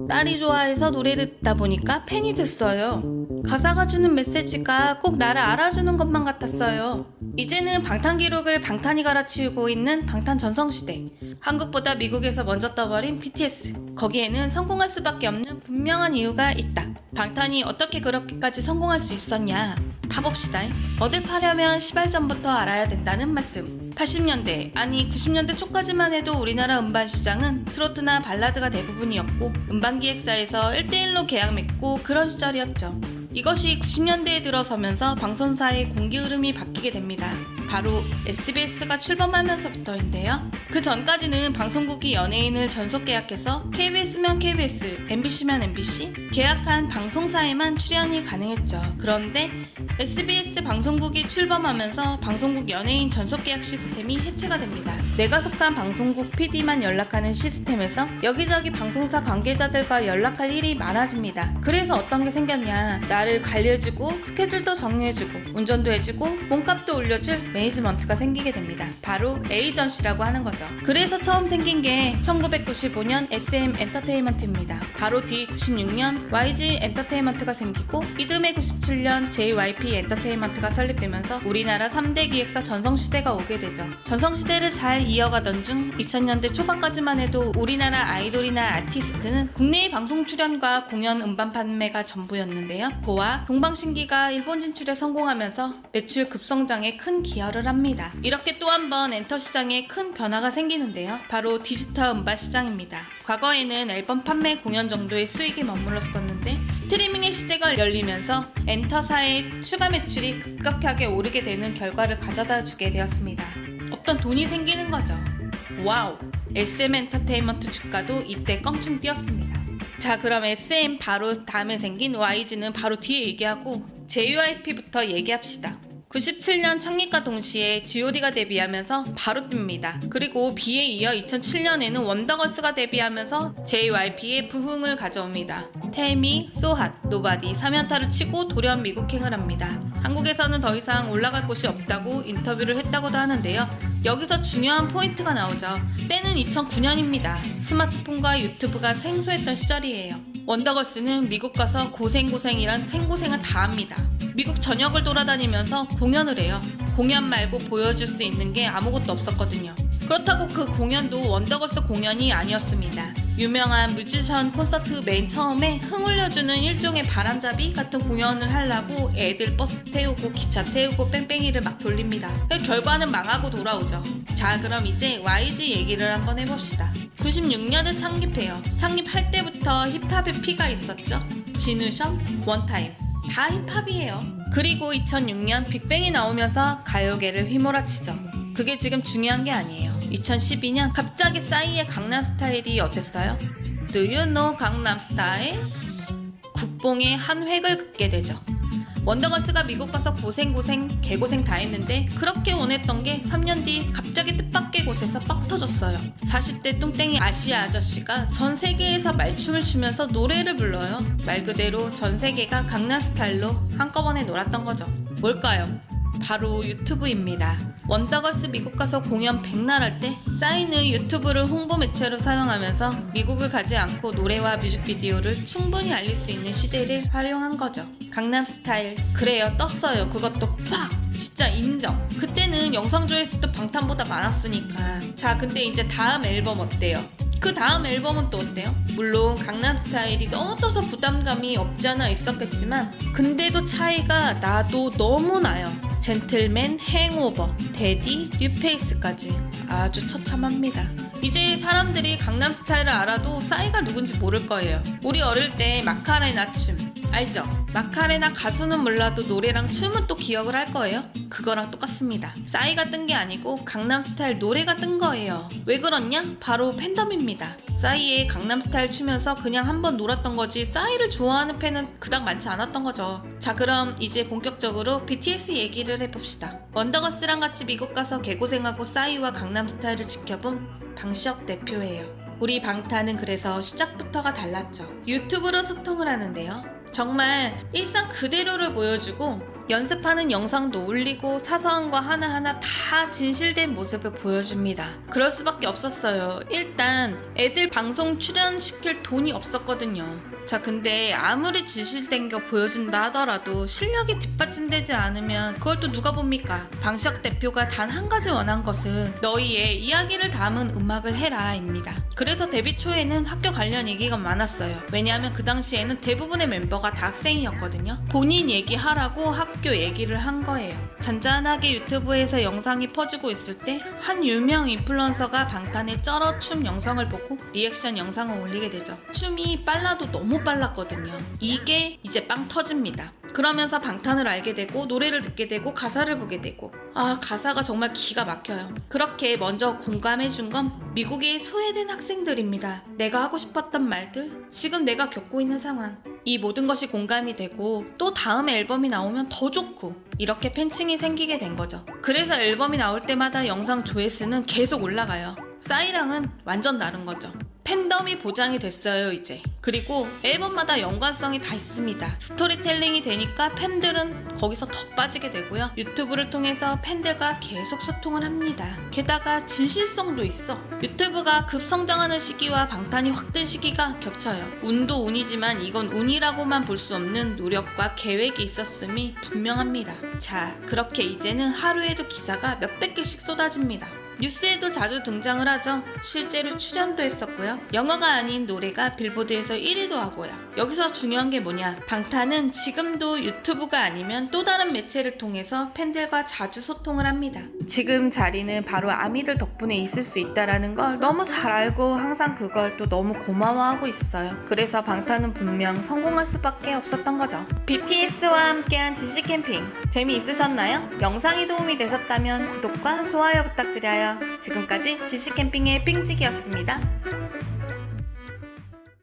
딸이 좋아해서 노래를 듣다 보니까 팬이 됐어요. 가사가 주는 메시지가 꼭 나를 알아주는 것만 같았어요. 이제는 방탄 기록을 방탄이 갈아치우고 있는 방탄 전성시대. 한국보다 미국에서 먼저 떠버린 BTS. 거기에는 성공할 수밖에 없는 분명한 이유가 있다. 방탄이 어떻게 그렇게까지 성공할 수 있었냐? 파봅시다. 어딜 파려면 시발점부터 알아야 된다는 말씀. 80년대 아니 90년대 초까지만 해도 우리나라 음반 시장은 트로트나 발라드가 대부분이었고 음반기획사에서 1대1로 계약 맺고 그런 시절이었죠. 이것이 90년대에 들어서면서 방송사의 공기 흐름이 바뀌게 됩니다. 바로 SBS가 출범하면서부터인데요. 그 전까지는 방송국이 연예인을 전속 계약해서 KBS면 KBS, MBC면 MBC, 계약한 방송사에만 출연이 가능했죠. 그런데 SBS 방송국이 출범하면서 방송국 연예인 전속 계약 시스템이 해체가 됩니다. 내가 속한 방송국 PD만 연락하는 시스템에서 여기저기 방송사 관계자들과 연락할 일이 많아집니다. 그래서 어떤 게 생겼냐? 나를 관리해주고 스케줄도 정리해주고 운전도 해주고 몸값도 올려줄 매니지먼트가 생기게 됩니다. 바로 에이전시라고 하는 거죠. 그래서 처음 생긴 게 1995년 SM 엔터테인먼트입니다. 바로 뒤 96년 YG 엔터테인먼트가 생기고 이듬해 97년 JYP 엔터테인먼트가 설립되면서 우리나라 3대 기획사 전성시대가 오게 되죠. 전성시대를 잘 이어가던 중 2000년대 초반까지만 해도 우리나라 아이돌이나 아티스트는 국내의 방송 출연과 공연 음반 판매가 전부였는데요. 고와 동방신기가 일본 진출에 성공하면서 매출 급성장에 큰 기여를 합니다. 이렇게 또 한 번 엔터 시장에 큰 변화가 생기는데요. 바로 디지털 음반 시장입니다. 과거에는 앨범 판매 공연 정도의 수익이 머물렀었는데 스트리밍의 시대가 열리면서 엔터사의 추가 매출이 급격하게 오르게 되는 결과를 가져다 주게 되었습니다. 없던 돈이 생기는 거죠. 와우! SM 엔터테인먼트 주가도 이때 껑충 뛰었습니다. 자, 그럼 SM 바로 다음에 생긴 YG는 바로 뒤에 얘기하고 JYP부터 얘기합시다. 97년 창립과 동시에 G.O.D가 데뷔하면서 바로 뜹니다. 그리고 B에 이어 2007년에는 원더걸스가 데뷔하면서 JYP의 부흥을 가져옵니다. Tell Me, So Hot, Nobody 3연타를 치고 돌연 미국행을 합니다. 한국에서는 더 이상 올라갈 곳이 없다고 인터뷰를 했다고도 하는데요. 여기서 중요한 포인트가 나오죠. 때는 2009년입니다. 스마트폰과 유튜브가 생소했던 시절이에요. 원더걸스는 미국 가서 고생이란 생고생을 다 합니다. 미국 전역을 돌아다니면서 공연을 해요. 공연 말고 보여줄 수 있는 게 아무것도 없었거든요. 그렇다고 그 공연도 원더걸스 공연이 아니었습니다. 유명한 뮤지션 콘서트 맨 처음에 흥 올려주는 일종의 바람잡이 같은 공연을 하려고 애들 버스 태우고 기차 태우고 뺑뺑이를 막 돌립니다. 결과는 망하고 돌아오죠. 자, 그럼 이제 YG 얘기를 한번 해봅시다. 96년에 창립해요. 창립할 때부터 힙합의 피가 있었죠. 지누션, 원타임 다 힙합이에요. 그리고 2006년 빅뱅이 나오면서 가요계를 휘몰아치죠. 그게 지금 중요한 게 아니에요. 2012년 갑자기 싸이의 강남스타일이 어땠어요? Do you know 강남스타일? 국뽕의 한 획을 긋게 되죠. 원더걸스가 미국 가서 개고생 다 했는데 그렇게 원했던 게 3년 뒤 갑자기 뜻밖의 곳에서 빵 터졌어요. 40대 뚱땡이 아시아 아저씨가 전 세계에서 말춤을 추면서 노래를 불러요. 말 그대로 전 세계가 강남스타일로 한꺼번에 놀았던 거죠. 뭘까요? 바로 유튜브입니다. 원더걸스 미국 가서 공연 백날 할 때 싸이는 유튜브를 홍보 매체로 사용하면서 미국을 가지 않고 노래와 뮤직비디오를 충분히 알릴 수 있는 시대를 활용한 거죠. 강남스타일 그래요, 떴어요. 그것도 팍! 진짜 인정. 그때는 영상 조회수도 방탄보다 많았으니까. 자, 근데 이제 다음 앨범 어때요? 그 다음 앨범은 또 어때요? 물론 강남스타일이 너무 떠서 부담감이 없지 않아 있었겠지만 근데도 차이가 나도 너무 나요. 젠틀맨, 행오버, 데디, 뉴페이스까지 아주 처참합니다. 이제 사람들이 강남스타일을 알아도 싸이가 누군지 모를 거예요. 우리 어릴 때 마카레나 춤 알죠? 마카레나 가수는 몰라도 노래랑 춤은 또 기억을 할 거예요. 그거랑 똑같습니다. 싸이가 뜬 게 아니고 강남스타일 노래가 뜬 거예요. 왜 그렇냐? 바로 팬덤입니다. 싸이의 강남스타일 추면서 그냥 한번 놀았던 거지 싸이를 좋아하는 팬은 그닥 많지 않았던 거죠. 자, 그럼 이제 본격적으로 BTS 얘기를 해봅시다. 원더걸스랑 같이 미국 가서 개고생하고 싸이와 강남스타일을 지켜본 방시혁 대표예요. 우리 방탄은 그래서 시작부터가 달랐죠. 유튜브로 소통을 하는데요. 정말 일상 그대로를 보여주고 연습하는 영상도 올리고 사소한 거 하나하나 다 진실된 모습을 보여줍니다. 그럴 수밖에 없었어요. 일단 애들 방송 출연시킬 돈이 없었거든요. 자, 근데 아무리 진실된 거 보여준다 하더라도 실력이 뒷받침되지 않으면 그걸 또 누가 봅니까? 방시혁 대표가 단 한 가지 원한 것은 너희의 이야기를 담은 음악을 해라 입니다. 그래서 데뷔 초에는 학교 관련 얘기가 많았어요. 왜냐하면 그 당시에는 대부분의 멤버가 다 학생이었거든요. 본인 얘기하라고 학교 얘기를 한 거예요. 잔잔하게 유튜브에서 영상이 퍼지고 있을 때 한 유명 인플루언서가 방탄의 쩔어춤 영상을 보고 리액션 영상을 올리게 되죠. 춤이 빨라도 너무 빨랐거든요. 이게 이제 빵 터집니다. 그러면서 방탄을 알게 되고 노래를 듣게 되고 가사를 보게 되고 가사가 정말 기가 막혀요. 그렇게 먼저 공감해준 건 미국의 소외된 학생들입니다. 내가 하고 싶었던 말들, 지금 내가 겪고 있는 상황, 이 모든 것이 공감이 되고 또 다음 앨범이 나오면 더 좋고 이렇게 팬층이 생기게 된 거죠. 그래서 앨범이 나올 때마다 영상 조회수는 계속 올라가요. 싸이랑은 완전 다른 거죠. 팬덤이 보장이 됐어요 이제. 그리고 앨범마다 연관성이 다 있습니다. 스토리텔링이 되니까 팬들은 거기서 더 빠지게 되고요. 유튜브를 통해서 팬들과 계속 소통을 합니다. 게다가 진실성도 있어. 유튜브가 급성장하는 시기와 방탄이 확 뜬 시기가 겹쳐요. 운도 운이지만 이건 운이라고만 볼 수 없는 노력과 계획이 있었음이 분명합니다. 자, 그렇게 이제는 하루에도 기사가 몇백 개씩 쏟아집니다. 뉴스에도 자주 등장을 하죠. 실제로 출연도 했었고요. 영어가 아닌 노래가 빌보드에서 1위도 하고요. 여기서 중요한 게 뭐냐? 방탄은 지금도 유튜브가 아니면 또 다른 매체를 통해서 팬들과 자주 소통을 합니다. 지금 자리는 바로 아미들 덕분에 있을 수 있다는 걸 너무 잘 알고 항상 그걸 또 너무 고마워하고 있어요. 그래서 방탄은 분명 성공할 수밖에 없었던 거죠. BTS와 함께한 지시 캠핑 재미있으셨나요? 영상이 도움이 되셨다면 구독과 좋아요 부탁드려요. 지금까지 지시 캠핑의 삥찍이었습니다.